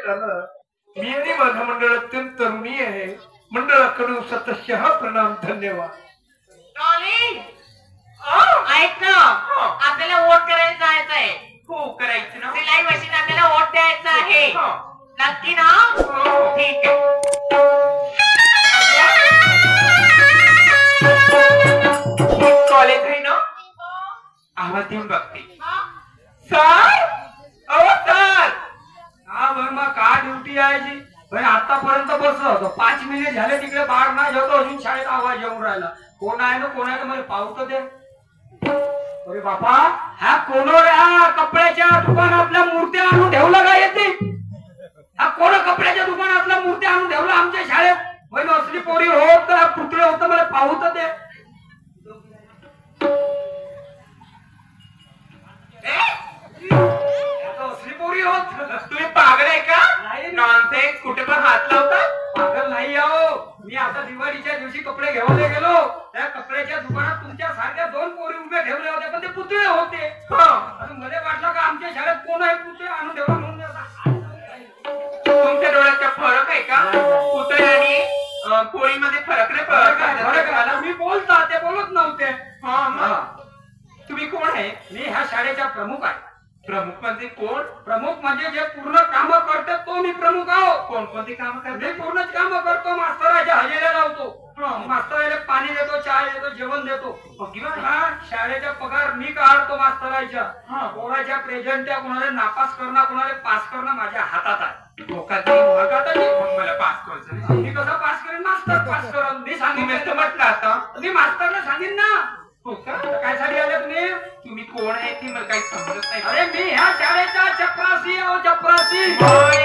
लक्षात आलं मी आणि माझं मंडळ अत्यंत तरुणी आहे. मंडळाकडून सतशः प्रणाम. धन्यवाद. ऐक ना, आपल्याला वोट करायला जायचं आहे. हो करायचं ना. सिलाई मशीन आपल्याला वोट द्यायचं आहे. नक्की ना? ठीक आहे. कॉलेज आहे ना. आवाज देऊन बघते. सर अहो सर. हा मग का ड्युटी आहे जी भाई? आतापर्यंत बसलो होतो 5 मिनिट झाले तिकडे बाहेर नाही होतो अजून शाळेत आवाज येऊन राहिला. कोण आहे ना कोण आहे ना मला पावतो दे. अरे बापा हा कोण रे? कपड्याच्या दुकानातल्या मूर्त्या आणून ठेवलं का येते? हा कोण कपड्याच्या दुकानातल्या मूर्त्या आणून ठेवलं आमच्या शाळेत? भाई असली पोरी होत पुतळे होत मला पावतो दे. असली पोरी होत. तुम्ही पागल आहे का? नाही. नॉनसेन्स. कुठे पण हात लावता? पागल नाही आहो. मी आता दिवाळीच्या दिवशी कपडे घ्यायला गेलो. त्या कपड्याच्या दुकानात तुमच्या सारख्या 2 पोरी उभ्या ठेवल्या होत्या पण ते पुतळे होते. आणि मला वाटलं का आमच्या शाळेत कोण आहे पुतळे आणून ठेवला म्हणून. तुमच्या डोळ्यात फरक आहे का? पुतळे आणि पोळीमध्ये फरक नाही. फरक मी बोलता ते बोलत नव्हते. तुम्ही कोण आहे? मी ह्या शाळेचा प्रमुख आहे. प्रमुख म्हणजे कोण? प्रमुख म्हणजे जे पूर्ण काम करतात तो मी प्रमुख आहो. कोणकोणती काम मी करते? पूर्णच काम करतो. मास्तराच्या हजेऱ्या लावतो. मास्तराला पाणी देतो, चहा देतो, जेवण देतो. शाळेचा पगार मी काढतो मास्तराच्या. कोणाच्या प्रेझेंट्या कोणाला नापास करणं कोणाला पास करणं माझ्या हातात आहे. मला पास करायचं. मी कसा पास करेन? मास्तर पास करेन. मी सांगितलं म्हटलं आता. मी मास्तरला सांगेन ना. हो का? काय साठी आले तुम्ही? तुम्ही कोण आहे ते मला काही समजत नाही. अरे मी ह्या शाळेचा चपरासी आहो. चपरासी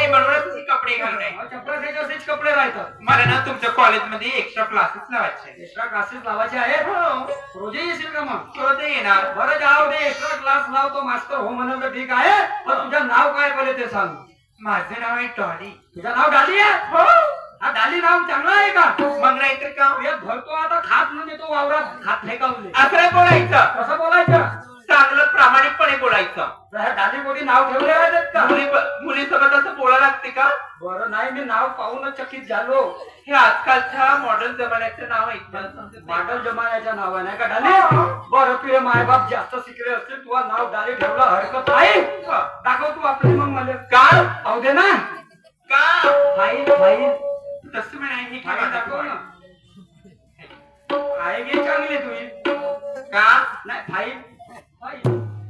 म्हणूनच तुम्ही कपडे घालताय. चपरासीचे असेच कपडे राहतात. मला ना तुमच्या कॉलेजमध्ये एक्स्ट्रा क्लासेस लावायचे. एक्स्ट्रा क्लासेस लावायचे आहेत. रोजी येशील का मग? रोज येणार. बरं जाऊ दे. एक्स्ट्रा क्लास लावतो मास्तर हो म्हणून तर ठीक आहे. पण तुझं नाव काय पहिले ते सांग. माझं नाव आहे डॉली. तुझं नाव डाली आहे? हो. हा डाली नाव चांगलं आहे का? मग नाहीतर का? भरतो आता खात म्हणजे तो वावरात खात फेकावले. असं बोलायचं. कसं बोलायचं? चांगलं प्रामाणिकपणे बोलायचं. डाली कोणी नाव ठेवले आहेत का? मुलीसोबत असं बोला लागते का? बरं नाही मी नाव पाहूनच चकित झालो. हे आजकालच्या मॉडर्न जमान्याचं नाव आहे. मॉडर्न जमान्याच्या नाव नाही का डाली? बरं तुझे मायबाप जास्त शिकले असतील. तुला नाव डाली ठेवलं हरकत आहे? दाखव तू आपली मग मला. का? पाहू दे ना. का? फाईल फाईल तसं म्हणाय फाईल दाखव ना. आहे गे चांगली तुझी. का? नाही फाईल फाईल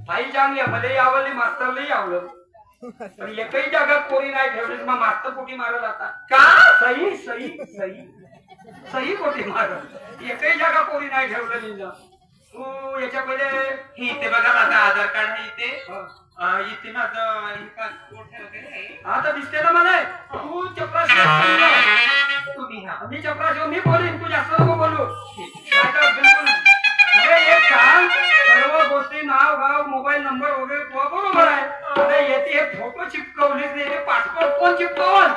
फाईल चांगली आहे. मला आवडली मास्तरलाही आवडलं. पण एकही जागा कोणी नाही ठेवली. मग मास्तर कोटी मारल आता. का? सही सही सही सही कोटी मारल. एकही जागा कोणी नाही ठेवलं निजा. तू याच्या पहिले इथे बघा माझं आधार कार्ड आहे. इथे माझं पासपोर्ट वगैरे. आता दिसते ना मला. तू चपराशी तुम्ही मी चपराशी मी बोलीन. तू जास्त नको बोलू. बिलकुल. अरे एक सांग सर्व गोष्टी नाव गाव मोबाईल नंबर वगैरे तुला बरोबर आहे. अरे येते एक फोटो चिपकवलीच नाही. पासपोर्ट कोण चिपकवल?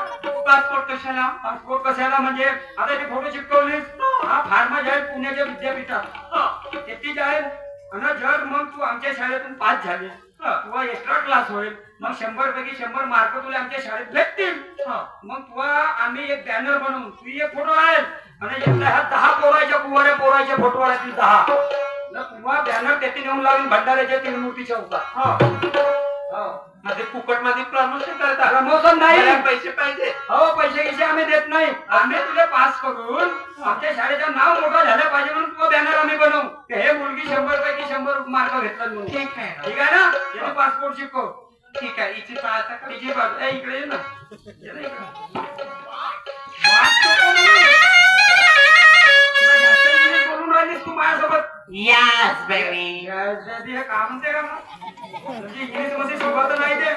पासपोर्ट कशाला? पासपोर्ट कशाला म्हणजे आता ते फोटो चिपकवलीस. हा फार्मा जाईल पुण्याच्या विद्यापीठात. तिथे जाईल आणि जर मग तू आमच्या शाळेतून पास झाली तुला एक्स्ट्रा क्लास होईल. मग 100 पैकी 100 मार्क तुला आमच्या शाळेत भेटतील. मग तुला आम्ही एक बॅनर बनवून तू एक फोटो राहील आणि ह्या 10 पोराच्या फोटो राहतील 10. तुला बॅनर तेथे नेऊन लावून भंडाऱ्याच्या 3 मूर्ती चौकात. माझे फुकट मध्ये प्रमोशन करतात. प्रमोशन नाही. पैसे पाहिजे. हो पैसे गिसे आम्ही देत नाही. आम्ही तुला पास करून आमच्या शाळेचं नाव मोठं झालं पाहिजे म्हणून तुला बॅनर आम्ही बनवू. हे मुलगी 100 पैकी 100 मार्क घेतला. ठीक आहे. ठीक आहे ना. याने पासपोर्ट शिकव. ठीक आहे. इथे पाहता का? तिची बाजू इकडे ये ना. बोलून राहिलीस तू माझ्यासोबत. Yes baby. हे काम म्हणते का मग? इंग्लिश मध्ये शिकवत नाही ते.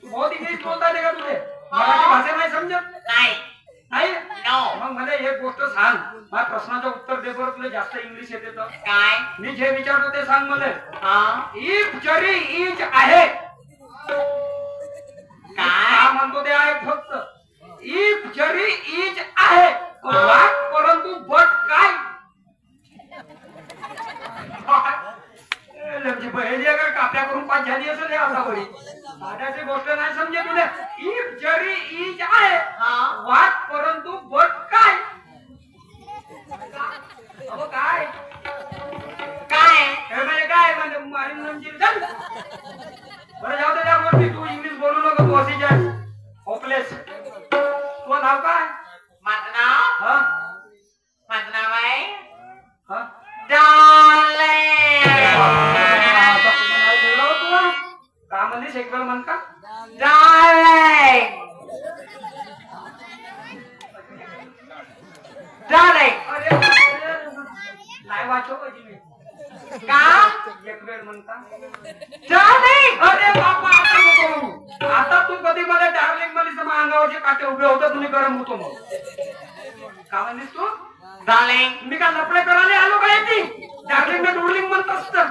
बहुत इंग्लिश बोलता येते का तुझे? मराठी भाषा नाही समजत? नाही. नाही. नो. मग मला एक गोष्ट सांग. माझ्या प्रश्नाचं उत्तर दे बरं. तुला जास्त इंग्लिश येते तर. काय? मी जे विचारतो ते सांग मला. इफ जरी इज आहे काय म्हणतो ते आहे फक्त. इफ जरी इज आहे वाट परंतु बट काय? काप्या करून पाच झाली असेल असा वळी. भाड्याची गोष्ट नाही समजे तुला. इफ ओसीज आहे होपलेस. तुझं नाव काय? माझं नाव हा माझं नाव आहे हा डार्लिंग. आता तुझं नाव लिहिलं हो तुला का म्हणलीस एक वेळ म्हण का? Darling darling. अरे नाही वाचव पाहिजे मी का एक वेळ म्हणता. डार्लिंग? अरे बापा आता नको. आता तू कधी मला डार्लिंग म्हणलीस तर माझ्या अंगावरचे काटे उभे होतात तुम्ही गरम होतो मग. का म्हणलीस तू? डार्लिंग मी का लपडे करायला आलो का येते? डार्लिंग ना डुरलिंग म्हणत असतं.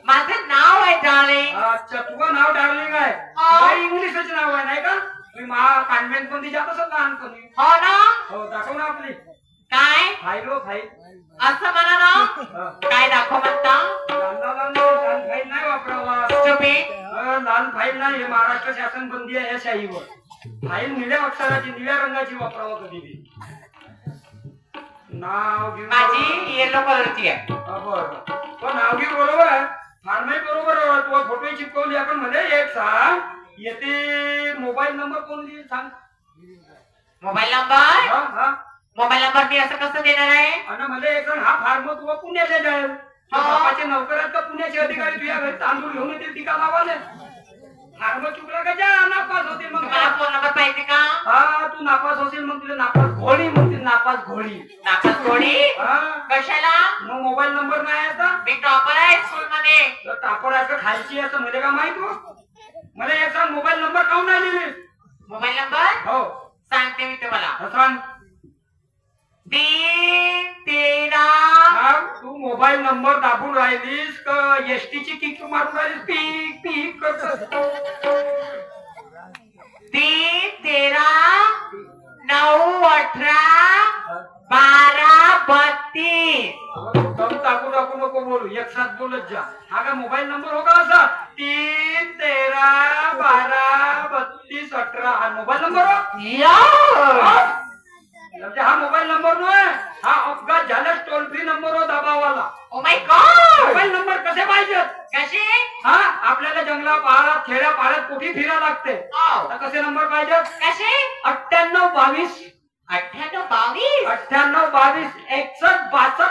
माझं नाव आहे डार्लिंग. अच्छा तुझं नाव डार्लिंग आहे. काय इंग्लिशच नाव आहे नाही का? तुम्ही कॉन्व्हेंट मध्ये जात असत लहानपणी. हो ना? हो दाखव ना आपली काय फाईल हो फाईल. असं म्हणा ना. काय दाखव म्हणता? लाल फाईल नाही वापरावा. Stupid. लाल फाईल नाही हे महाराष्ट्र शासन बंदी आहे या शाहीवर. फाईल निळ्या अक्षराची निळ्या रंगाची वापरावा कधी बी. नाव घेऊन माझी येलो कलरची आहे. बरं तो नाव घेऊ बरोबर आहे. फार्माई बरोबर आहे. तू फोटो चिपकवली आपण मध्ये एक सांग येते मोबाईल नंबर कोण लिहिल सांग. मोबाईल नंबर हा हा मोबाईल नंबर मी असं कसं देणार आहे? आणि मला एक सांग हा फार्म तू पुण्याचे जाईल. बापाचे नोकर आहेत का पुण्याचे अधिकारी तुझ्या घरी तांदूळ घेऊन येतील ती का लावाले? फार्म चुकला का जा नापास होतील मग. तुम्हाला फोन नंबर पाहिजे का? हा तू नापास होशील मग तुला नापास घोडी म्हणतील. नापास घोडी. नापास गोडी हा कशाला? मग मोबाईल नंबर नाही आता. मी टॉपर आहे स्कूल मध्ये. तर टापर असं खायची असं मला का माहित हो. मला एक सांग मोबाईल नंबर काऊन नाही लिहिली? मोबाईल नंबर हो सांगते मी तुम्हाला. सांग. 3 13 सांग तू मोबाईल नंबर दाबून राहिलीस का एसटी ची किक मारून राहिलीस पीक पीक करत. 3 13 9 18 12 32. दम टाकू टाकू नको बोलू एक साथ बोलत जा. हा का मोबाईल नंबर हो का असा 3 13 12 32 18 हा मोबाईल नंबर हो. म्हणजे हा मोबाईल नंबर नव्हे. हा अपघात झाल्यास टोल फ्री नंबर हो दाबावाला. Oh my god. Mobile number कसे पाहिजेत? कशी? हा आपल्याला जंगला पहाडात खेड्या पहाडात कुठे फिरायला लागते. आता कसे नंबर पाहिजेत? कशी? 98 22 98 22 98 22 61 62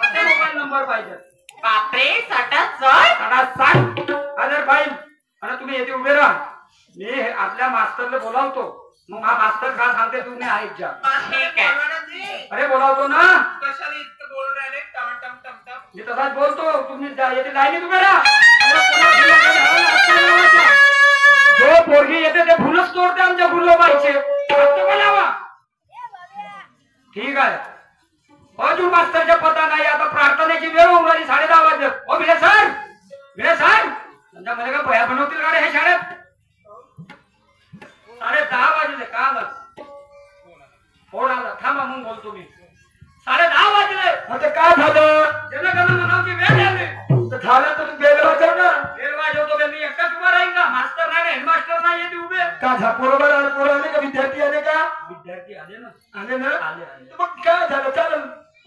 असे मोबाईल नंबर पाहिजेत. बापरे 67. आता सांग अदर फाईल. आता तुम्ही येथे उभे राहा. मी आपल्या मास्तरला बोलावतो. मग हा मास्तर का सांगते तुम्ही ऐक जा. ठीक आहे. अरे बोलावतो ना. कशाला इतकं बोल राहिले टम टम टम टम. मी तसाच बोलतो. तुम्ही येथे लाईनीत उभे राहा. जो पोरगी येते ते फुलच तोडते आमच्या गुल्लोबाईचे. बोलावा ठीक आहे. अजून मास्तरच्या पता नाही. आता प्रार्थनेची वेळ होऊन राहिली 10:30 वाजले. ओ भिले सर भिले सर तुमच्या मध्ये का भया बनवतील का रे हे शाळेत? 10:30 वाजले का आलं? फोन आला थांबा मग बोलतो मी. 10:30 वाजले. आता काय झालं? जनगण म्हणावची वेळ झाली. तर झालं तर तू बेल वाजव ना. बेल वाजवतो बे मी एकटाच उभा राहील का? मास्तर नाही हेडमास्टर नाही येते उभे का? बरोबर आले पोरं आले का? विद्यार्थी आले का? विद्यार्थी आले ना. आले ना आले आले. मग काय झालं? चालेल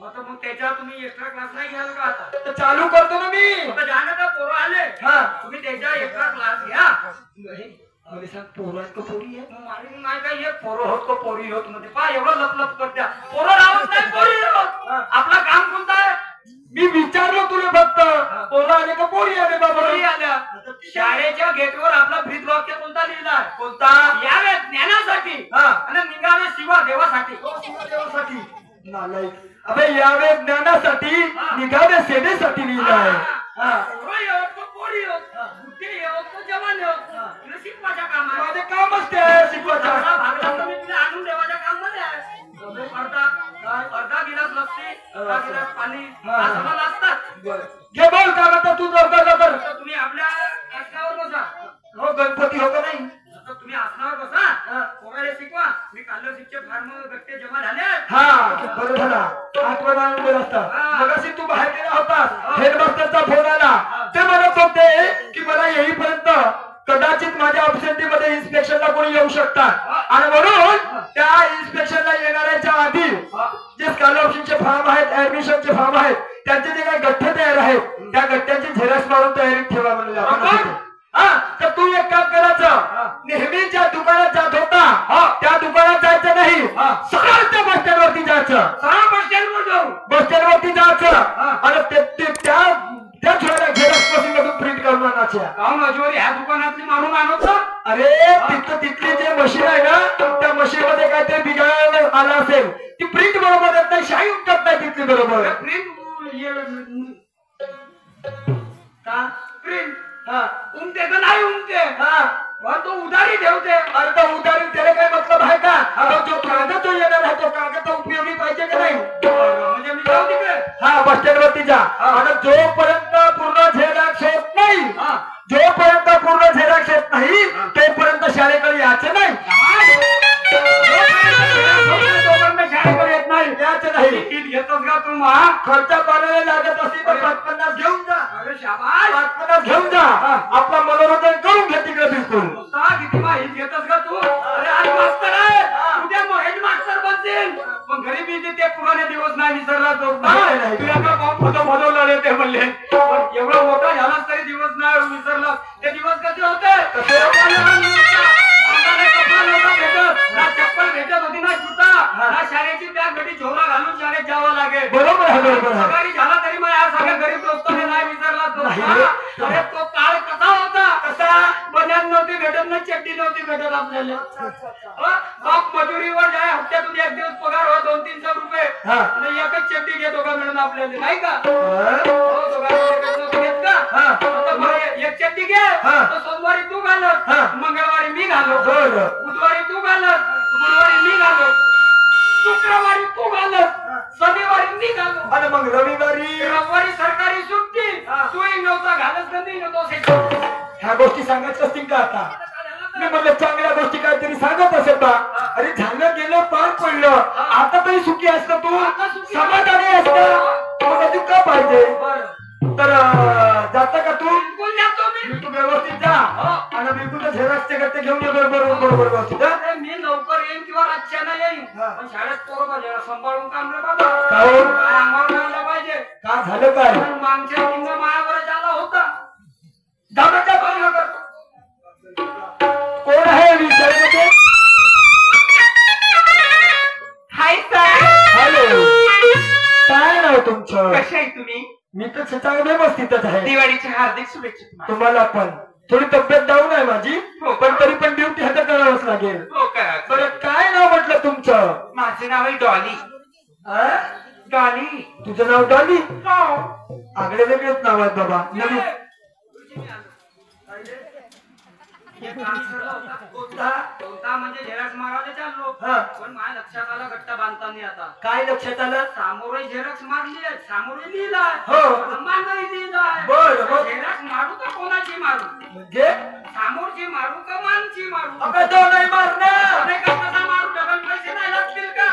आता मग त्याच्या तुम्ही एक्स्ट्रा क्लास नाही घ्याल का? आता तर चालू करतो ना मी. आता जाणं का पोरं आले हा तुम्ही त्याच्या एक्स्ट्रा क्लास घ्या. मला सांग पोरं आहेत का पोरी आहे? मारी नाही का हे पोरं होत का पोरी होत मध्ये पा एवढं लपलप करत्या. पोरं राहत नाही पोरी होत. आपलं काम कोणतं आहे? मी विचारलो तुला फक्त पोरं आले का पोरी आले? बाबा पोरी आल्या. शाळेच्या गेटवर आपला ब्रीद वाक्य कोणता लिहिला? कोणता? यावे ज्ञानासाठी आणि निघावे शिवा देवासाठी. देवासाठी नालायक. अबे यावे ज्ञानासाठी निघावे सेवेसाठी लिहिलं आहे. शिकवायच्या काम माझे काम असते शिकवायचं. मी तुला आणून देवाच्या काम मध्ये आहे. अर्धा गिलास लस्सी अर्धा गिलास पाणी असं असतात. घे बोल का म्हणता तू लवकर. तुम्ही आपल्या आसनावर बसा. हो गणपती हो का नाही? तुम्ही आसनावर बसा. पोराला शिकवा. मी कालरशिपचे फार्म गट्टे जमा झाले. हा बरं झाला. आठवण आणून दिला असता. मगाशी तू बाहेर गेला होतास. हेडमास्टरचा फोन आला. ते म्हणत होते की मला येईपर्यंत कदाचित माझ्या ऑब्जेक्टिव्ह मध्ये इन्स्पेक्शनला कोणी येऊ शकतात आणि म्हणून त्या इन्स्पेक्शनला येणाऱ्याच्या आधी जे स्कॉलरशिपचे फॉर्म आहेत ऍडमिशनचे फॉर्म आहेत त्यांचे जे काही गठ्ठे तयार आहेत त्या गठ्ठ्यांची झेरॉक्स मारून तयारीत ठेवा म्हणले. हा तर दुकानातली मारून आणत ना. अरे तिथली जे मशीन आहे ना त्या मशीन मध्ये काहीतरी बिघाड आला असेल. ती प्रिंट बरोबर येत नाही, शाई उमटत नाही तिथली बरोबर. प्रिंट उमते तर नाही उमते. पण तो उधारी ठेवते. अरे तो उधारी त्याला काय मतलब आहे का? जो कागद तो येणार आहे तो कागद उपयोगी पाहिजे का नाही? म्हणजे मी जाऊ तिकडे. हा बस स्टँड वरती जा आणि जोपर्यंत पूर्ण झेरॉक्स होत नाही जोपर्यंत पूर्ण झेरॉक्स येत नाही तोपर्यंत शाळेकडे यायचं नाही. शाळेकडे येत नाही यायचं नाही. तिकीट घेतोस का तू? खर्च पाण्याला लागत असतील तर 5-50 घेऊन जा. अरे शाबास. 5-50 घेऊन जा. आपला मनोरंजन करून घे तिकडे बिलकुल. किती माहिती घेतोस का तू? अरे आज मास्तर आहे, उद्या हेड मास्टर बनतील. पण गरीबी ते पुराणे दिवस नाही विसरला तो. तुझ्याकडे फोटो फसवला ते म्हणले. पण एवढा मोठा झालास तरी दिवस नाही विसरला. ते दिवस कसे होते? ना चप्पल भेटत होती ना जुता ना शाळेची बॅग भेटी झोला घालून शाळेत जावं लागेल. बरोबर आहे बरोबर आहे. सकाळी झाला तरी मग या सगळ्या गरीब दोस्ताने नाही विसरला तो. अरे तो काळ कसा होता? कसा? बन्यान नव्हती भेटत ना चड्डी नव्हती भेटत आपल्याला. बाप मजुरीवर जाय हप्त्यातून एक दिवस पगार हो 200-300 रुपये आणि एकच चड्डी घेतो का मिळून आपल्याला नाही का? एक चड्डी घे सोमवारी तू घालत मंगळवारी मी घालो बुधवारी तू घालत गुरुवारी मी घालो शुक्रवारी तू घालत शनिवारी मी घालो आणि मग रविवारी सरकारी सुट्टी तूही नव्हता घालत कधी नव्हतो. ह्या गोष्टी सांगायच्या असतील का आता? मी म्हणलं चांगल्या गोष्टी काहीतरी सांगत असेल का? अरे झालं गेलं पार पडलं आता तरी सुखी असतं तू समाधानी असतं मग तू का पाहिजे? तर जाता का तू? तू व्यवस्थित जा आणि बिलकुल झेरॉक्सचे गट्टे घेऊन ये बरोबर व्यवस्थित. मी लवकर येईन किंवा रातच्याला येईन पण शाळेत पोरं जरा सांभाळून काम रे बाबा. अंगावर लावलं पाहिजे. का झालं काय? मागच्या लिंग मायावर आला होता. कोण आहे विचारमध्ये? Hi sir. हॅलो काय नाव तुमचं? कसे आहे तुम्ही? मी तर चांगलं व्यवस्थितच आहे. दिवाळीच्या हार्दिक शुभेच्छा तुम्हाला पण. थोडी तब्येत डाऊन आहे माझी हो पण तरी पण ड्युटी हातात करावंच लागेल. हो करा. बरं काय नाव म्हटलं तुमचं? माझे नाव आहे डॉली. डॉली? तुझं नाव डॉली? हो. आगळे वेगळेच नाव आहेत बाबा. नवीन कोणता म्हणजे झेरॉक्स मारायला चाललो पण माझ्या लक्षात आला गट्टा बांधताना. आता काय लक्षात आलं? सामोरे झेरॉक्स मारली आहे सामोरे लिहिलाय हो मागही लिहिलाय. बरं झेरॉक्स मारू तर कोणाची मारू? म्हणजे सामोरची मारू का मानची मारू? अगं तो नाही मारणार. कसा मारू? डबल पैसे नाही लागतील का?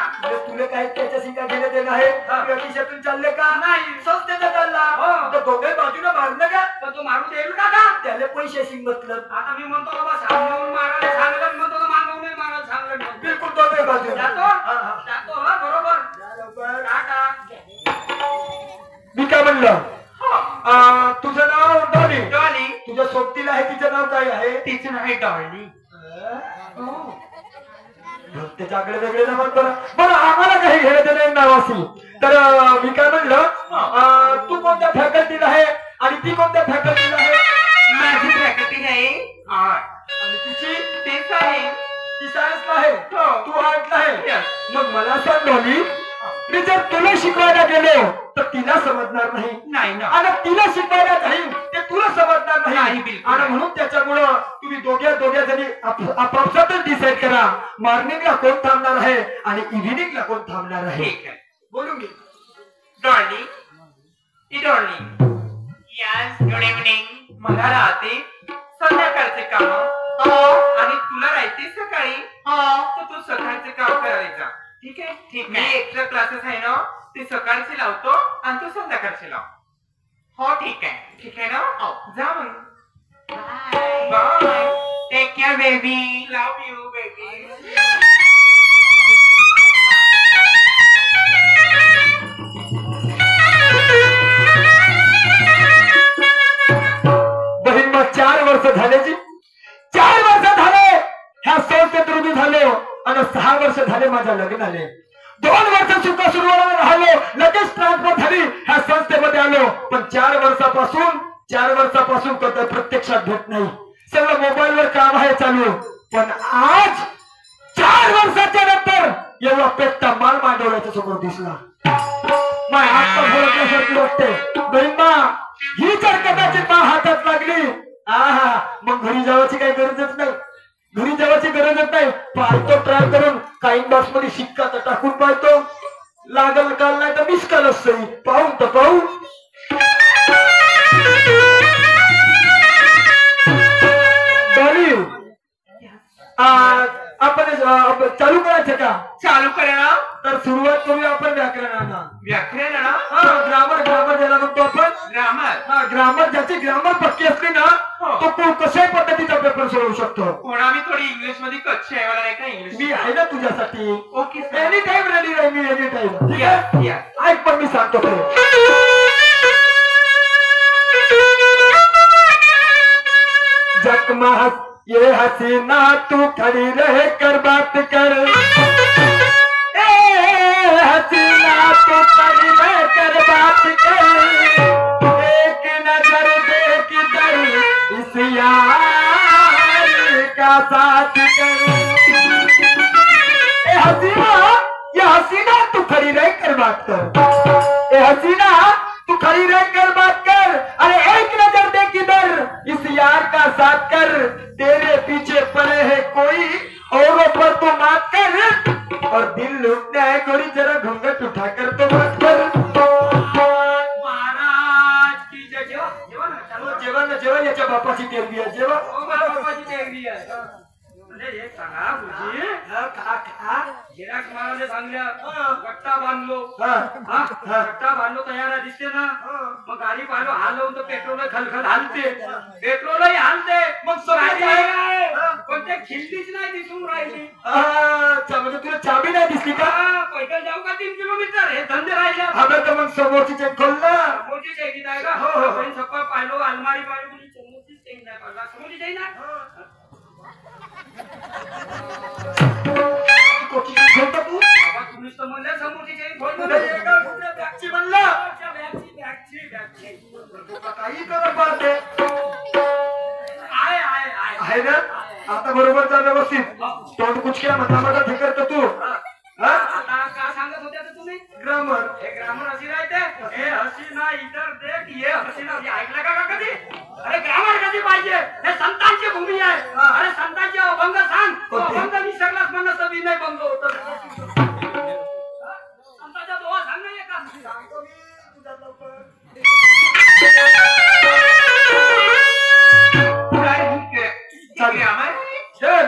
तुला काय त्याच्या शिका घेणं देणं आहे? तुझ्या खिशातून चालले का? नाही. संस्थेचा चालला तर दोघे बाजूला मारलं का? तर तू मारू देईल का? त्याला पैसे शिंग मतलब. आता मी म्हणतो बाबा सामोरून मारायला सांगलं म्हणतो मागवून नाही मारायला सांगलं. बिलकुल दोघे बाजूला जातो बरोबर. टाटा. मी काय म्हणलं तुझं नाव डॉली? डॉली. तुझ्या सोबतीला आहे तिचं नाव काय आहे? तिचं नाव आहे डॉली. त्याच्याकडे वेगळे नाव बरं बरं आम्हाला काही घेणं देणं नावाशी. तर मी काय म्हणलं तू कोणत्या फॅकल्टीला आहे आणि ती कोणत्या फॅकल्टीला आहे? माझी फॅकल्टी आहे आणि तिची? तेच आहे. ती सायन्सला आहे तू आर्टला आहे. मग मला सांग डॉली मी जर तुला शिकवायला गेलो तर तिला समजणार नाही ना आणि तिला शिकवायला जाईल ते तुला समजणार नाही बिलकुल. आणि म्हणून त्याच्यामुळं तुम्ही दोघ्या जणी आपापसातच डिसाईड करा मॉर्निंगला कोण थांबणार आहे आणि इव्हिनिंगला कोण थांबणार आहे. ठीक आहे. बोलून घे. डॉली. Yes good evening. मला राहते संध्याकाळचे काम आणि तुला राहते सकाळी तर तू सकाळचे काम करायला जा. ठीक आहे. ठीक आहे. एक्स्ट्रा क्लासेस आहे ना ते सकाळचे लावतो आणि तू संध्याकाळचे लाव. हो ठीक आहे. ठीक आहे ना? जा मग. Bye. Take care baby. Love you baby. बहीण मग 4 वर्ष झाल्याची 4 वर्ष झाले ह्या संस्थेत रुजू झालो आणि 6 वर्ष झाले माझ्या लग्नाले. 2 वर्ष सुखा सुरुवात राहिलो लगेच ट्रान्सफर झाली ह्या संस्थेमध्ये आलो. पण 4 वर्षापासून कधी प्रत्यक्षात भेट नाही. सगळं मोबाईलवर काम आहे चालू. पण आज 4 वर्षाच्या नंतर एवढा पेट्टा माल मांडवल्याच्या समोर दिसला. माय आत्ता बोलण्यासारखी वाटते. बहिणा ही जर कदाचित मा हातात लागली, आहा, मग घरी जावायची काही गरजच नाही. घरी जावायची गरजच नाही. पाहतो ट्राय करून काही बॉक्स मध्ये शिक्का तर टाकून पाहतो. लागल काल नाही तर मिस कालच सही. पाहून तर पाहू. आपण चालू करायचं का? चालू करा ना. तर सुरुवात करूया आपण व्याकरणाला. व्याकरण ना. ग्रामर ज्याला म्हणतो आपण. ग्रामर. ग्रामर ज्याची ग्रामर पक्की असली ना तो कशाही पद्धतीचा पेपर सोडवू शकतो. पण आम्ही थोडी इंग्लिश मध्ये कच्चे आहे. मला नाही का इंग्लिश. मी आहे ना तुझ्यासाठी. ओके. एनी टाइम रेडी राहील मी. Any time. ऐक पण मी सांगतो. जकमा ये हसीना तू खड़ी रह कर बात कर. हसीना तू खड़ी रह कर बात कर. एक नजर देख कर इस यार का साथ कर. ए हसीना, ये हसीना तू खड़ी रह कर बात कर. ए हसीना तू खड़ी रह कर बात कर. अरे एक नजर देख इधर इस यार का साथ कर. तेरे पीछे पड़े है कोई औरों पर तो मात कर. और दिल लूटना है गोरी जरा घूंघट उठाकर तो बात कर. महाराज की जय. जेवण जेवण याच्या बापाची तेरबी आहे. जेवण बापाची तेरबी आहे. म्हणजे एक सांगा गुरुजी. गिराक महाराज सांगल्या गट्टा बांधलो. गट्टा बांधलो तयार दिसते ना. मग गाडी पाहिलो हलवून तर पेट्रोल खलखल हालते. पेट्रोलही हालते. मग पण ते खिल्लीच नाही दिसून राहिली. म्हणजे तुला चाबी नाही दिसली का? पैदल जाऊ का 3 किलोमीटर हे धंदे राहिले. हवे तर मग समोरची चेक खोल ना. समोरची चेक आहे का? हो. सकाळ पाहिलो अलमारी पाहिलो समोरची चेक नाही पाहिला. समोरची चेक नाही. तू तुम्हीच तर म्हणल्या समोरची चेक खोल. बॅगची म्हणलं. काही करत पाहते आहे ना. आता बरोबर जा व्यवस्थित. तोंड कुचक्या मतामता हे करतो तू. आता का सांगत होत्या तुम्ही? ग्रामर. हे ग्रामर अशी राहते. हे हसीना इधर देख. ये हसीना ऐकलं का कधी? अरे ग्रामर कधी पाहिजे? हे संतांची भूमी आहे. अरे संतांचे अभंग सांग. अभंग विसरलाच म्हणलं तर विनय भंग होत. संतांच्या दोहा सांग नाही का? सांगतो मी तुझ्या लवकर.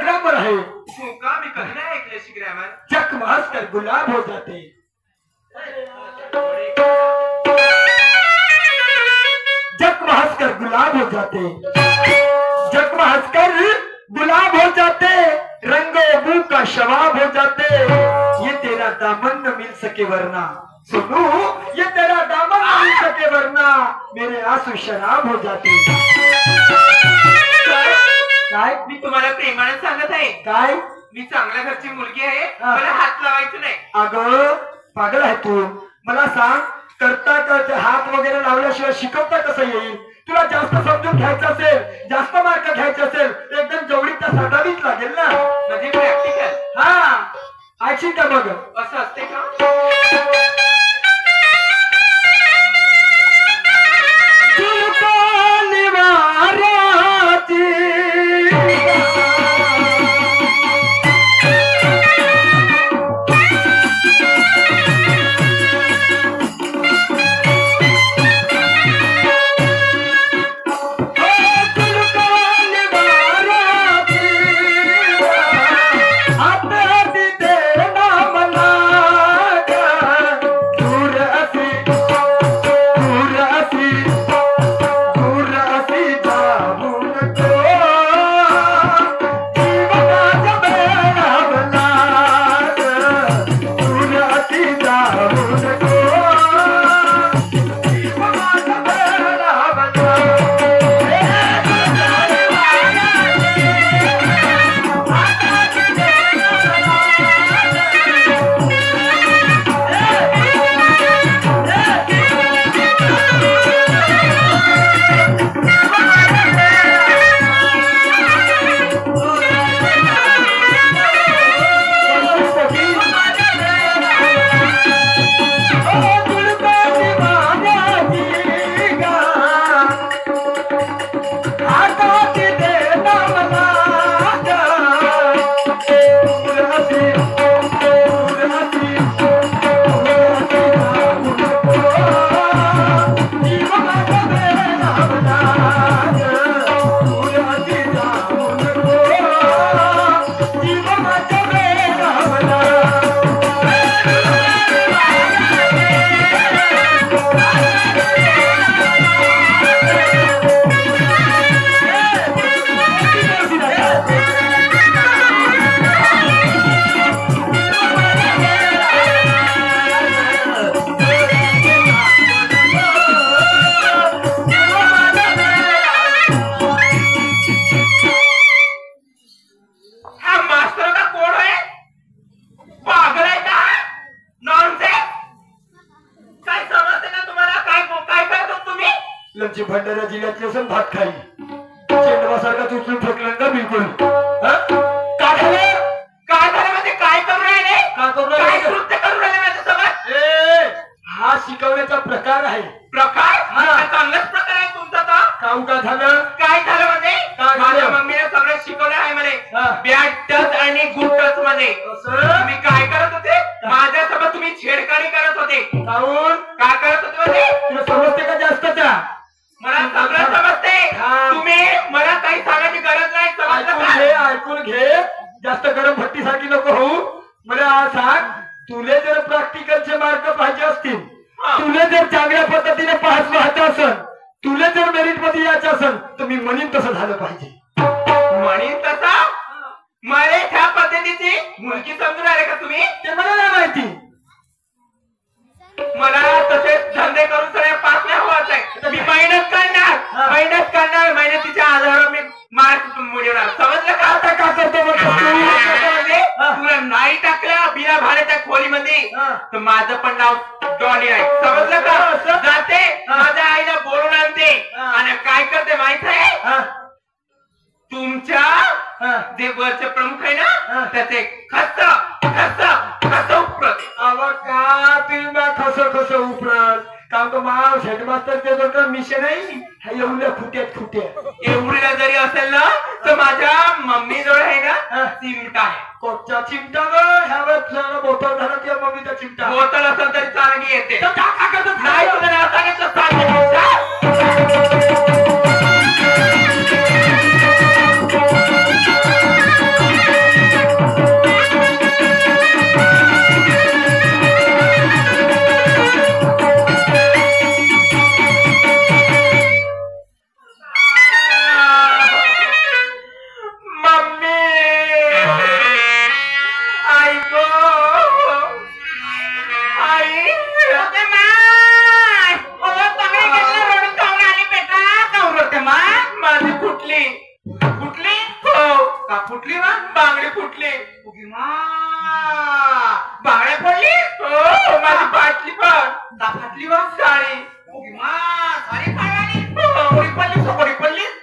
ग्रामर आहे. का मी कधी नाही ऐकल्याशी ग्रामर. चक मास कर गुलाब हो जाते. जख्म हंसकर गुलाब हो जाते. जख्म हंसकर गुलाब हो जाते. रंगो मुंह का शवाब हो जाते. ये तेरा दामन न मिल सके वरना. सुनू ये तेरा दामन न मिल सके वरना मेरे आंसू शराब हो जाते. काय मी तुम्हाला प्रेमाने सांगत आहे. काय? मी चांगल्या घरची मुलगी आहे. मला हात लावायचं नाही. अगं पागल आहे तू. मला सांग करता करता हात वगैरे लावल्याशिवाय शिकवता कसं येईल? तुला जास्त समजून घ्यायचं असेल, जास्त मार्क घ्यायचे असेल तर एकदम जवळीचा साधावीच लागेल ना. म्हणजे प्रॅक्टिकल. हा ऐकशील का बघ. असं असते का? आपने दे ना मना भंडारा जिल्ह्यातले असं भात खाई चेंडवासारखा उचलून फेकलं ना बिलकुल. काय झालं म्हणजे काय करू राहिले? का करू काय राहिले? कृत्य करू राहिले माझ्यासोबत? हा शिकवण्याचा प्रकार आहे. प्रकार हा. चांगलाच प्रकार आहे तुमचा तर. काऊ का झालं? काय झालं म्हणजे काय झालं? माझ्या मम्मीने सगळं शिकवलं आहे म्हणे. हा. बॅट टच आणि गुड टच मध्ये. असं? तुम्ही काय करत होते? माझ्यासोबत तुम्ही छेडखानी करत होते. काऊन काय करत होते म्हणजे? तुला समजते का जास्तचा? मला सगळं समजते. हा. तुम्ही मला काही सांगायची गरज नाही. समजलं ऐकून का? घे ऐकून घे. जास्त गरम भट्टी सारखी नको होऊ. मला आज सांग, तुले जर प्रॅक्टिकलचे मार्क पाहिजे असतील, हा. तुले जर चांगल्या पद्धतीने पास व्हायचं असेल, तुले जर मेरिट मध्ये यायचं असेल, तर मी म्हणीन तसं झालं पाहिजे. म्हणीन तसा मला ह्या पद्धतीची मुलगी समजून आले का तुम्ही? ते मला नाही माहिती. मला तसेच धंदे करून सगळे पास नाही व्हायचं आहे. मी मेहनत करणार मेहनतीच्या आधारावर मी मार्क मिळवणार. समजलं का? आता का करतो बघ तू? तुला नाही टाकलं बिना भाड्याच्या खोलीमध्ये तर माझं पण नाव डॉली आहे. समजलं का? जाते माझ्या आईला बोलून आणते आणि काय करते माहित आहे? तुमच्या जे वरचे प्रमुख आहे ना त्याचे खस उपरते. अव का तुम्ही खस उपरात काम का माव हेडमास्टर ते दोन मिशन आहे. एवढ्या खुट्यात एवढीला जरी असेल ना तर माझ्या मम्मी जवळ आहे ना चिमटा आहे. कोटचा चिमटा ह्या बोटल झाला किंवा मम्मीचा चिमटा बोतल असेल तरी चालगी येते. तर का करत नाही तुला नाही सांगितलं सांगितलं. फुटली ना बांगडी फुटली. बांगड्या पडली. हो माझी फाटली पण फाटली बा साडी.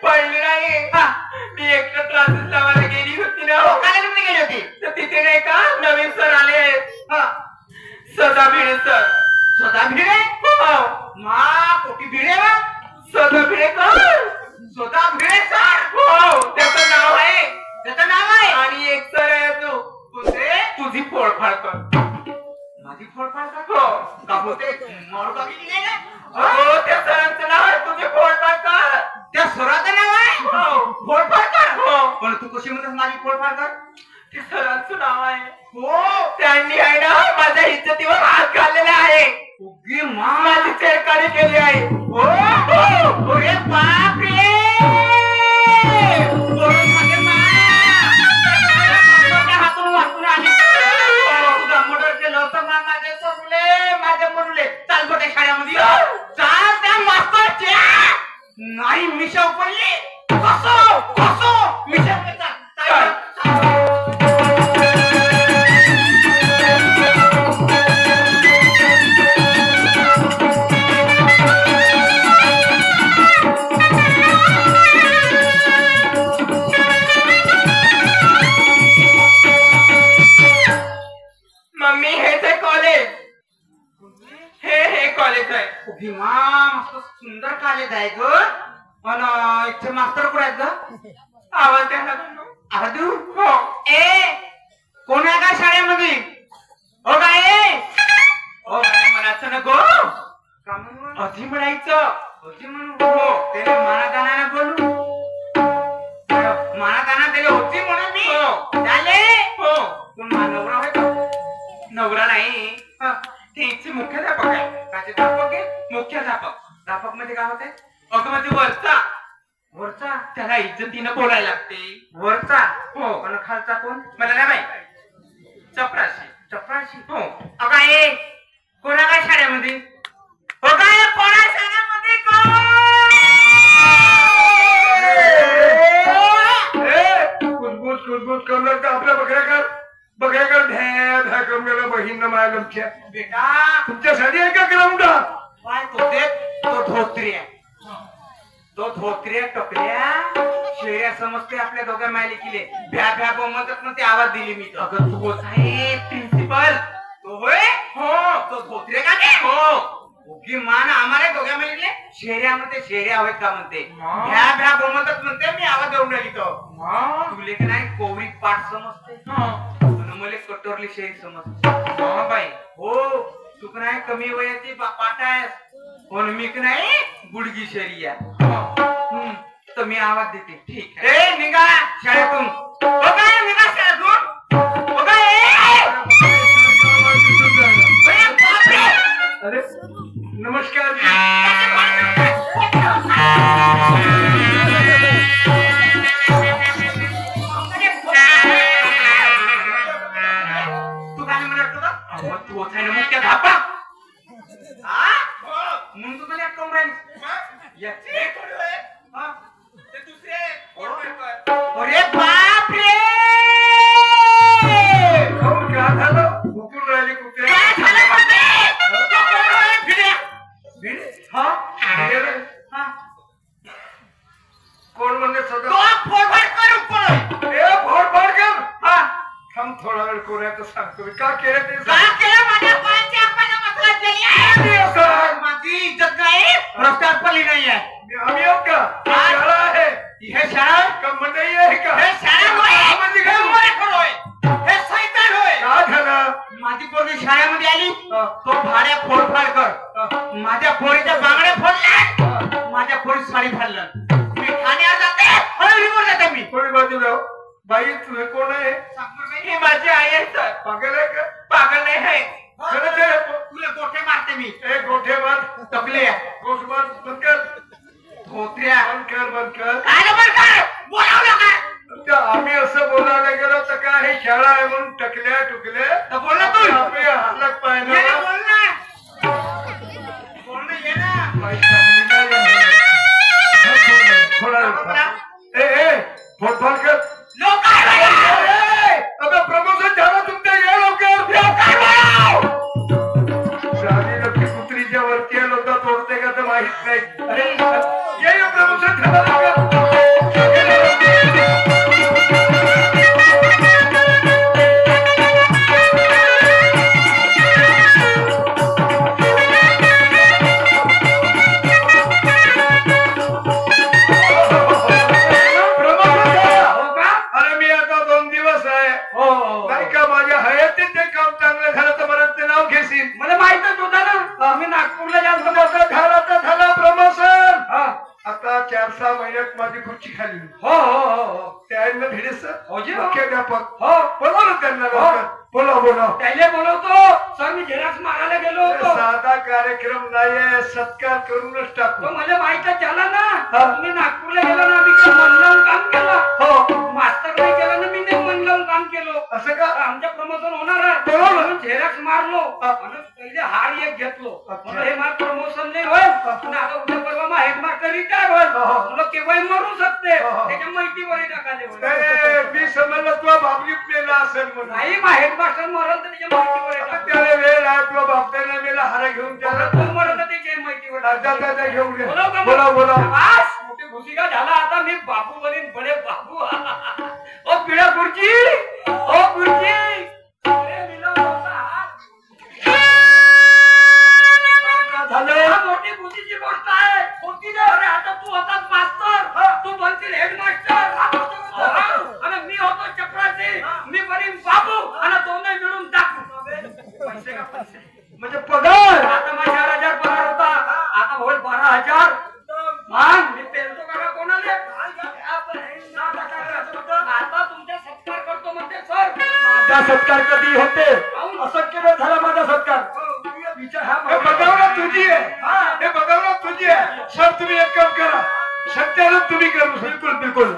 पडली नाही. मी एकटा क्लासेस लावायला गेली होती ना. गेली होती तर तिथे नाही का नवीन सर आले आहेत. सदा भिडे सर. सदा भिडे? कोटी भिडे वा सदा भिडे सर. सदा भिडे सर. हो त्याचं नाव आहे. आणि एक सर आहे तू तुझी फोडफाड कर. माझी फोडफाड कर? हो का होते हो त्या सरांचं नाव आहे तुझी फोडफाड कर. त्या सराचं नाव आहे फोडफाड कर. हो पण तू कशी म्हणतात माझी फोडफाड कर? त्या सरांचं नाव आहे. हो त्यांनी आहे ना माझ्या इज्जतीवर हात घाललेला आहे. माझी छेडखानी केली आहे. हो अरे बापरे. नाही मिशा पडली. कसो मिशा मम्मी हेच आहे कॉलेज. हे कॉलेज आहे. मस्त सुंदर कॉलेज आहे ग. पण इथे मास्तर कुठे आहेत ग? आवाज द्या. आदू हो ए कोण आहे का शाळेमध्ये? हो काय म्हणायचं नको. अधी म्हणायचं. हो त्याने मानादाना बोलू. मानादाना त्याला होती म्हणून मी झाले. हो कोण नवरा आहे का? नवरा नाही ते इथचे मुख्याध्यापक आहे. प्राध्यापक आहे. मुख्याध्यापक. प्राध्यापक म्हणजे काय होते? अगं म्हणजे वरचा. वरचा त्याला इज्जतीनं बोलायला लागते. वरचा हो पण खालचा कोण? मला नाही माहिती. चपराशी. चपराशी. हो काय कोणा काय शाळेमध्ये? हो काय कोणा शाळेमध्ये कुजबूज करणार तर आपल्या बकऱ्याकर भ्या करून गेला. बहीण माया लमच्या बेटा तुमच्यासाठी आहे का ग्राउंड? काय तो ते तो धोत्री आहे. तो धोत्र्या टोकऱ्या शेऱ्या समजते आपल्या दोघा मालिकीले भ्या भ्या बोमतच ना ते आवाज दिली मी अगं तू साहेब प्रिन्सिपल तो होय हो तो धोत्रे का ते हो ओके मान आम्हाला दोघा मालिकले शेऱ्यामध्ये शेऱ्या होत का म्हणते भ्या भ्या बोमतच म्हणते मी आवाज देऊन राहिली तो तुले की नाही कोवरी पाठ समजते मला कटोरली शेरी समजते बाई हो तू का नाही कमी वयाची पाठ आहेस पण मी का नाही गुडगी शरिया तर मी आवाज देते ठीक आहे ए निघा शाळेतून हो काय निघा शाळेतून हो काय अरे नमस्कार तू काय म्हणत होता तू होता ना मुख्य धापा म्हणून तू मला कम राहील अरे बाप रे काय झालं भुकून राहिली कुत्र्या कोण म्हणले सगळं थांब थोडा वेळ कोऱ्याचं सांगतो का केलं ते माझी इज्जत नाही रस्त्यावर पडली नाहीये आम्ही आहोत का शाळा आहे हे शाळा का मंडई आहे का हे शाळा हे सैतान होय काय झालं माझी पोरगी शाळेमध्ये आली तो भाड्या फोडफाड कर माझ्या पोरीच्या बांगड्या फोडल्या माझ्या पोरी साडी फाडलं मी ठाण्यावर जाते हळदीवर जाते मी कोणी बाजू जाऊ बाई तुझे कोण आहे ही माझी आई आहे सर पागल आहे का पागल नाही आहे खरंच आहे तुला गोठे मारते मी ए गोठे मार टकले गोठ मार बंद कर धोत्र्या बंद कर काय बंद कर बोलावलं काय आम्ही असं बोलायला गेलो तर काय हे शाळा आहे म्हणून टकल्या टुकले तर बोल ना तू आपले हालत पाहिजे ये ना, बोल ना ये ना ए फोडफाड कर लोक आता प्रमोशन झालं तुमच्या ये लवकर शादी कुत्रीच्या वरती आलो होता तोडते का तर माहित नाही अरे ये प्रमोशन झालं लवकर मला माहितच होता ना मी नागपूरला झाला प्रमोशन आता 4-6 महिन्यात माझी खुर्ची खाली हो त्यांना भिडेस होजी मुख्याध्यापक बोलवलं त्यांना लवकर बोला त्याला बोलवतो सर मी झेरॉक्स मारायला गेलो होतो साधा कार्यक्रम नाहीये सत्कार करूनच टाकू मला माहितच झाला ना मी नागपूरला गेलो ना मी मन लावून काम केलं मास्तर नाही केलं ना मी ते मन लावून काम केलं असं का आमचं प्रमोशन होणार आहे म्हणून झेरॉक्स मारलो आणि पहिले हार एक घेतलो हे माझं प्रमोशन नाही होईल आणि आता उद्या परवा मग हेडमास्टर रिटायर होईल तुला केव्हाही मरू शकते त्याच्या माहितीवर टाकाले मी समजलं तुला बाबली मेला असेल म्हणून नाही मग हेडमास्टर मरल तर त्याच्या माहितीवर त्याला वेळ आहे तुला बापट्याला मेला हारा घेऊन त्याला तो मरल तर त्याच्या माहितीवर घेऊन बोला मोठी घुसिका झाला आता मी बाबू बनीन बडे बाबू ओ पिढा खुर्ची ओ खुर्ची मोठी खुशीची गोष्ट आहे होती ना अरे आता तू होतास मास्तर तू बनशील हेडमास्टर आणि मी होतो चपरासी मी बनीन बाबू आणि दोन्ही मिळून टाकू पैसे का पैसे म्हणजे पगार आता माझ्या 4,000 पगार होता आता होईल 12,000 मान मी पेलतो का कोणाला आता तुमचा सत्कार करतो म्हणते सर माझा सत्कार कधी होते असं केलं झाला माझा सत्कार हे बघावं तुझी आहे हे बघावं तुझी आहे सर तुम्ही एक काम करा सत्यानं तुम्ही करू बिलकुल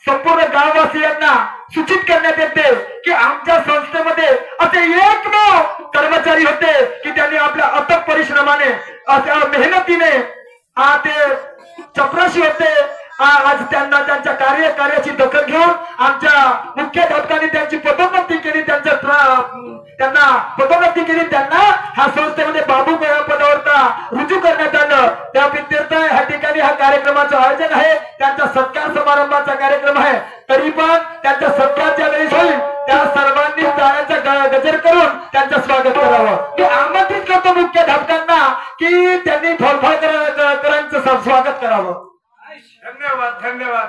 संपूर्ण गाववासियांना सूचित करण्यात येते की आमच्या संस्थेमध्ये असे एकमेव कर्मचारी होते की त्यांनी आपल्या अथक परिश्रमाने अशा मेहनतीने ते चपराशी होते आज त्यांना त्यांच्या कार्याची दखल घेऊन आमच्या मुख्याध्यापकांनी त्यांची पदोन्नती केली त्यांना पदोन्नती केली त्यांना ह्या संस्थेमध्ये बाबू पदावर रुजू करण्यात आलं त्या विद्यार्थी ह्या ठिकाणी ह्या कार्यक्रमाचं आयोजन आहे, त्यांचा सत्कार समारंभाचा कार्यक्रम आहे, तरी पण त्यांच्या सत्कारच्या वेळेस होईल त्या सर्वांनी टाळ्यांचा गजर करून त्यांचं स्वागत करावं. मी आमंत्रित करतो मुख्य धावकांना की त्यांनी फळफळकरांचं स्वागत करावं. धन्यवाद धन्यवाद.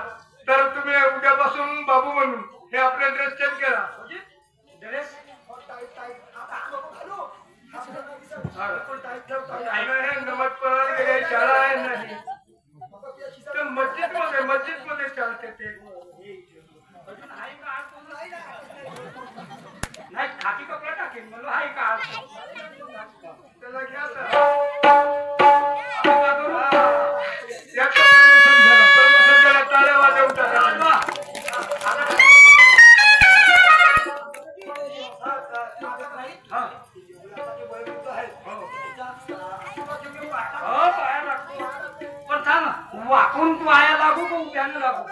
तर तुम्ही उद्यापासून बाबू म्हणून हे आपले ड्रेस चेंज करा. नमज पडायला गेले शाळा आहे नाही तर मस्जिद मध्ये चालते ते नाही खाकी कपडा टाकेल म्हणून आहे का त्याला घ्या परमेश्वर टाळ्या वाजवून टाका. पण सांग वाकून तू आया लागू का उभ्यानं लागू.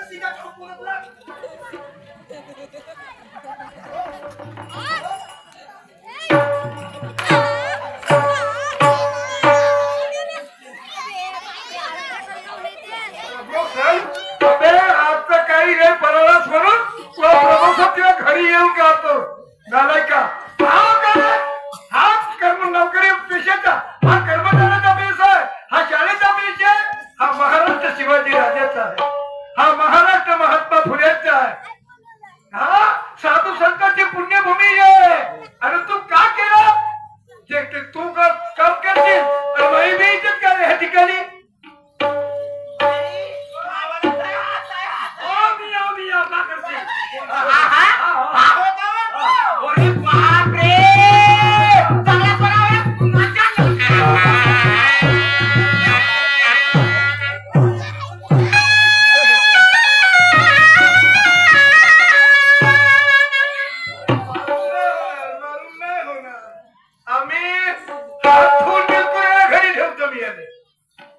आजचं काही हे परवास म्हणून प्रभूसाठी घरी येऊन काढतो झालाय का. हा कर्म नोकरी पेशाचा, हा कर्मचाऱ्याचा पेश आहे, हा शाळेचा पेश आहे, हा महाराष्ट्र शिवाजी राजाचा आहे, हा महाराष्ट्र महात्मा फुलेचा आहे, हा साधू संतांची पुण्यभूमी आहे. आणि तू का केलं जे तू काम करशील तर माई मी इज्जत कर ह्या ठिकाणी.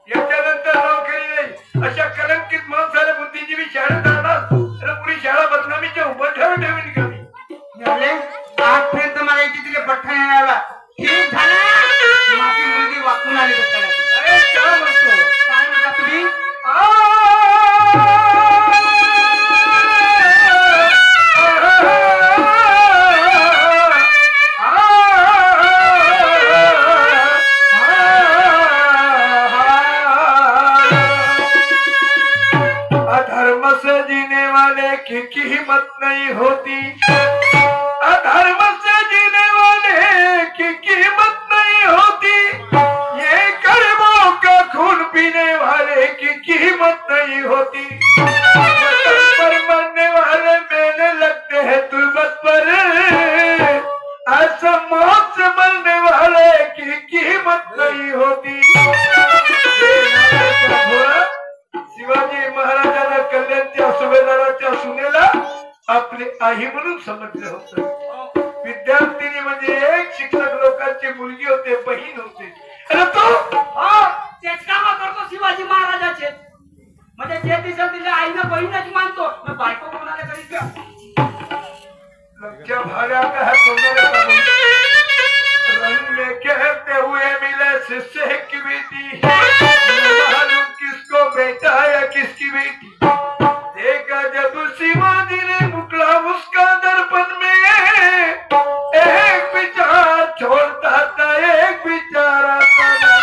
याच्यानंतर नोकरी नाही अशा कलंकित माणसाला बुद्धिजीवी शाळेत आणणार तर पुढे शाळा बदनामीच्या उभं ठेवीन कमी. आजपर्यंत मला याची तिथे पठ्ठा नाही आला. ठीक झालं माझी मुलगी वाकून आली बसताना. अरे काय म्हणतो काय म्हणता तुम्ही. अधर्म से जीने वाले की कीमत नहीं होती, अधर्म से जीने वाले की कीमत नहीं होती, ये कर्मों का खून पीने वाले की कीमत नहीं होती, पर मरने वाले मेले लगते हैं तुर्बत पर, ऐसा मौत से मरने वाले की कीमत नहीं होती. शिवाजी महाराजांना कल्याणच्या सुभेदाराच्या सुनेला आपली आई म्हणून समजले होते. विद्यार्थिनी म्हणजे एक शिक्षक लोकांची मुलगी होते, बहीण होते. अरे तो तेच काम करतो शिवाजी महाराजाचे. म्हणजे जे दिसेल तिच्या आईनं बहीणच मानतो. बायको कोणाला करीत लज्जा भाड्या का है सोनारे रंग में कहते हुए मिले शिष्य की बेटी, मालूम किसको बेटा या किसकी बेटी. देखा जब शिवाजी ने मुकला उसका दर्पण में, एक विचार छोड़ता था एक विचार आता था.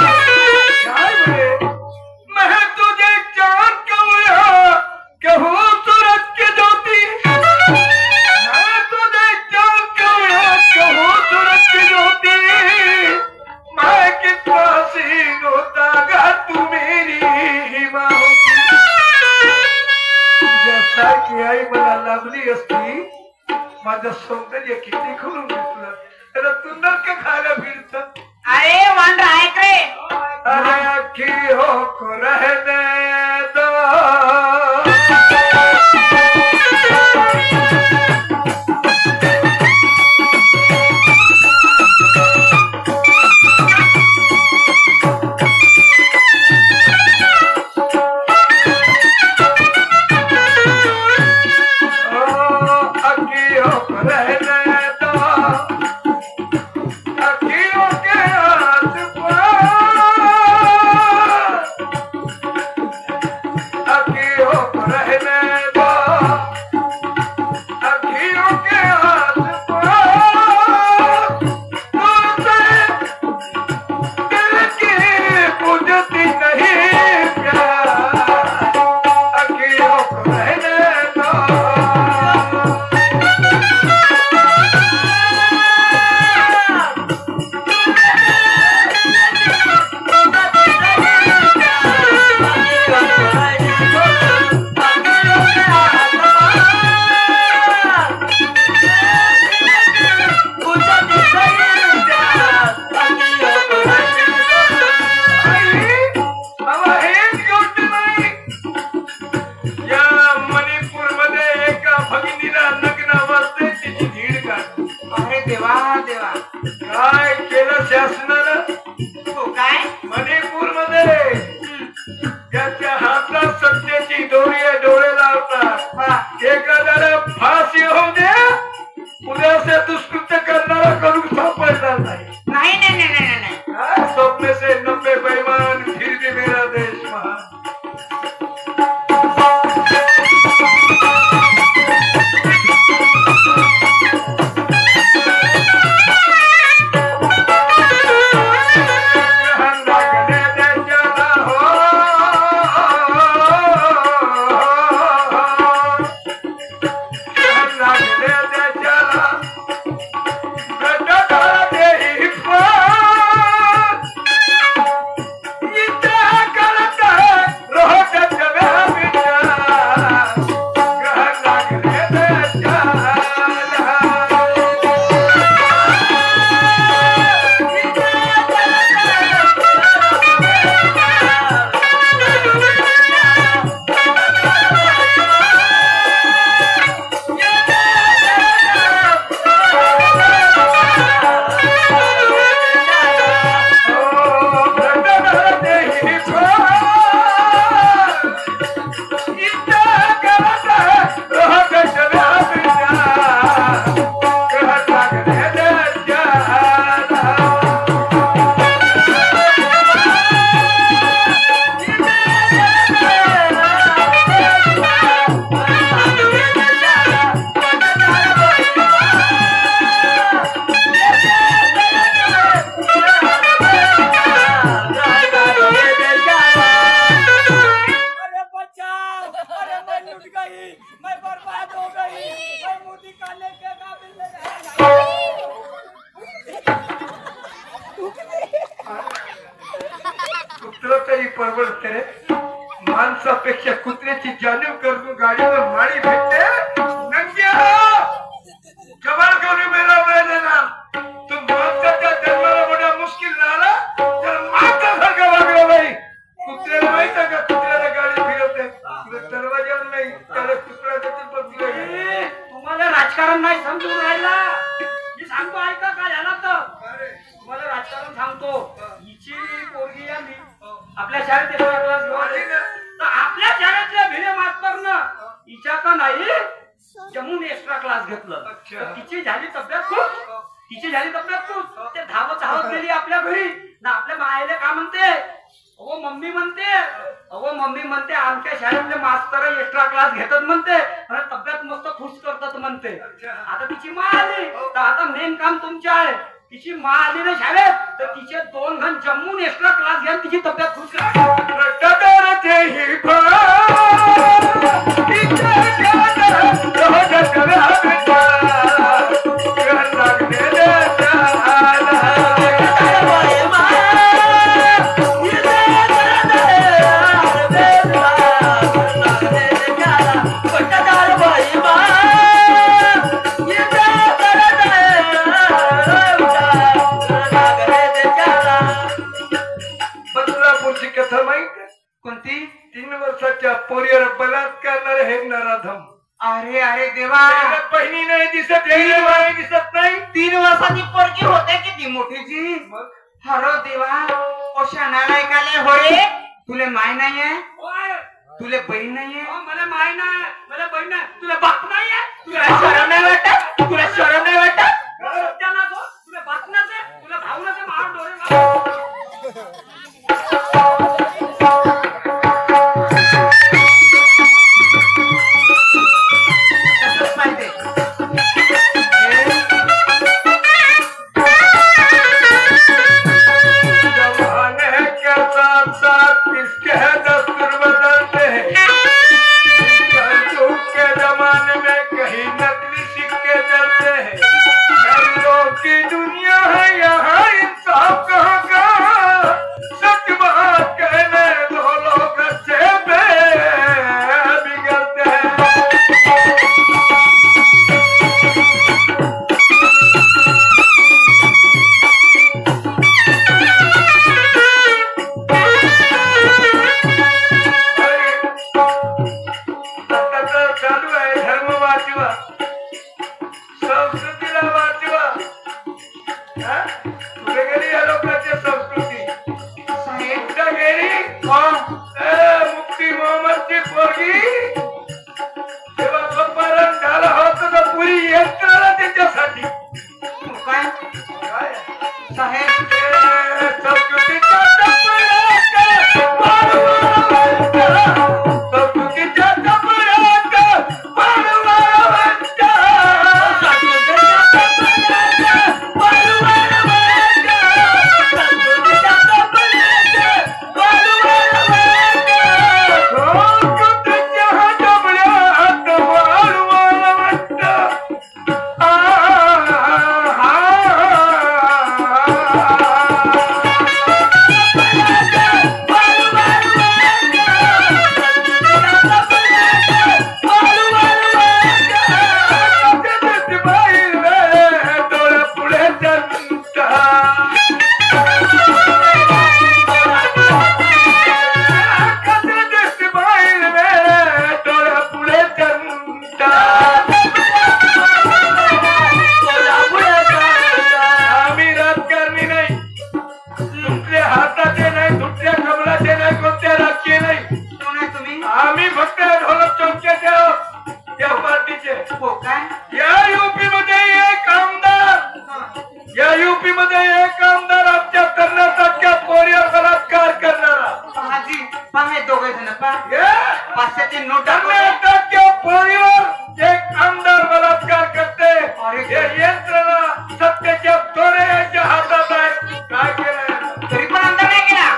क्या बोले मैं तुझे चांद कहूँ कहूँ सूरज की ज्योति, मैं तुझे चांद कहूँ सूरज की ज्योति, मैं कितना सीन होता अगर तू मेरी ही माँ होती. जैसा की आई मला लाभली असती माझं सौंदर्य किती खुलून दिसलं. त्याला तू नरक खायला फिरत. अरे वांड ऐक रे. अरे अखियों को रहने दो, अखियों को रहने दो, अखियों के आस पास सुनीला लग्न वाजते तिची धीड काढ. अरे देवा देवा, काय केलं शासनानं? हो काय? मणिपूर मध्ये ज्याच्या हातात सत्तेची दोरी आहे, डोळे लावतात, एखाद्याला फाशी होऊ दे, उद्या दुष्कृत्य करणारा करून सापडणार नाही. नाही नाही नाही नाही नाही. 100 में से 90 बेईमान, फिर भी मेरा देश महान. कुत्र तरी परवडते रे, माणसापेक्षा कुत्र्याची जाणीव करून गाडीवर माळी भेटते. नंग्या जबान करून मेला वेळ देणार. तू माणसाच्या जन्माला मोठ्या मुश्किल झाला तर माणसासारखं वागलं नाही. कुत्र्याला माहित आहे का, कुत्र्याला गाडी फिरवते, दरवाज्यावर नाही, त्याला कुत्र्याचं बसले. तुम्हाला राजकारण नाही समजून राहिला. मी सांगतो ऐका काय झाला तर तुम्हाला राजकारण सांगतो. हिची पोरगी आली आपल्या शाळेत एक्स्ट्रा क्लास घेऊन, तर आपल्या शाळेतल्या भिडे मास्तरनं हिच्या का नाही जमून एक्स्ट्रा क्लास घेतलं. तर तिची झाली तब्येत खूप. ते धावत गेली आपल्या घरी ना. आपल्या मायले का म्हणते, अगो मम्मी म्हणते आमच्या शाळेतले मास्तर एक्स्ट्रा क्लास घेतात म्हणते, आणि तब्येत मस्त खुश करतात म्हणते. आता तिची मा आली तर आता मेन काम तुमचे आहे. तिची मा आली ना शाळेत तर तिचे 2 जण जम्मून एक्स्ट्रा क्लास घ्या, तिची तब्येत खुश कथा माहित कोणती? 3 वर्षाच्या पोरीवर बलात्कार हे नराधम. अरे अरे देवा, बहिणी नाही दिसत, नाही दिसत नाही. 3 वर्षाची पोरगी होते किती मोठीची. हरो देवा, अशा नालायकाले हो रे. तुले माय नाहीये, तुले बहीण नाहीये. मला माय नाही, मला बहीण नाही, तुला बाप नाहीये. तुला शरम नाही वाटत? तुला शरम नाही वाटत? तुला बाप नसे, तुला भाऊ नसे, मार डोळे के जमाने में वाचवा, संस्कृतीला वाचवा. कुठे गेली या लोकांची संस्कृती? कुठे गेली? मुक्ती मोहम्मदची पोरगी तेव्हा अपहरण झालं होतं तर पुरी यंत्रणा त्याच्यासाठी. काय काय साहेब संस्कृतीचा आम्ही फक्त ढोलक चौकीचे या पार्टीचे. हो काय या युपी मध्ये एक आमदार, या युपी मध्ये एक आमदार आमच्या कर्नाटकच्या पोरीवर बलात्कार करणारा. भाजी पाहे दोघे जण पा 500ची नोट कर्नाटकच्या पोरीवर एक आमदार बलात्कार करते. हे यंत्रणा सत्तेच्या दोरे यांच्या हातात आहे. काय केलं तरी पण आमदार नाही केला.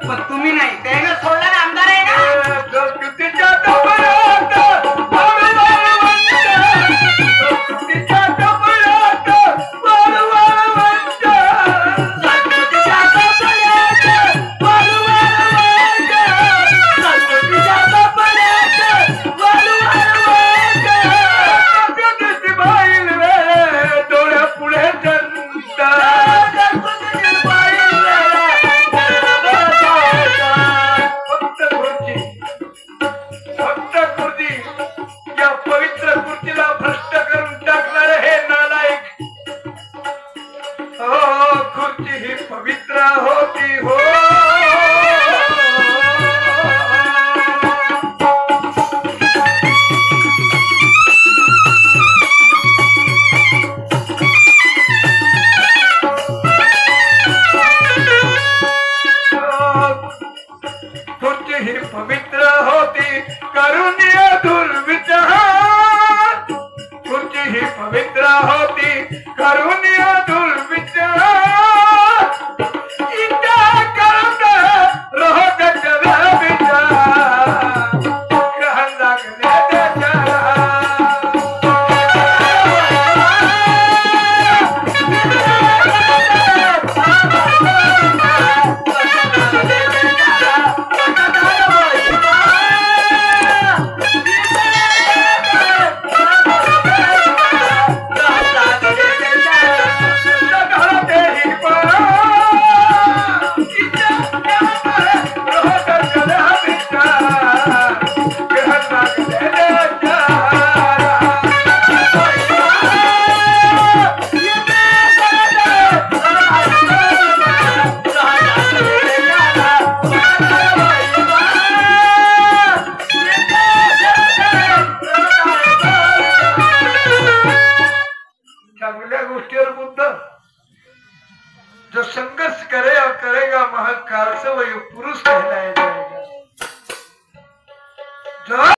पण तुम्ही नाही त्याने सोडला ना आमदार आहे ना. संस्कृतीच्या डबऱ्यात संस्कृतीच्या डबऱ्यात वाळवंट. संस्कृतीच्या डबऱ्यात वाळवंट. संस्कृतीच्या डबऱ्यात वाळवंट. संस्कृतीची बाईल रे डोळ्या पुढे जनता. संस्कृतीची बाईल फक्त खुर्ची या पवित्र खुर्चीला भ्रष्ट करून टाकणारे हे नालायक. हो खुर्ची ही पवित्र होती हो. खुर्ची ही पवित्र होती करुणीय दुर्विचार. खुर्ची ही पवित्र होती करुणीय दुर्विचार. इच्छा करत रहो त्याच्या विचार. ग्रहण लागले त्याच्या. चांगल्या गोष्टीवर बुद्ध जो संघर्ष करेगा महाकाल से वही पुरुष कहलाया जाएगा. जो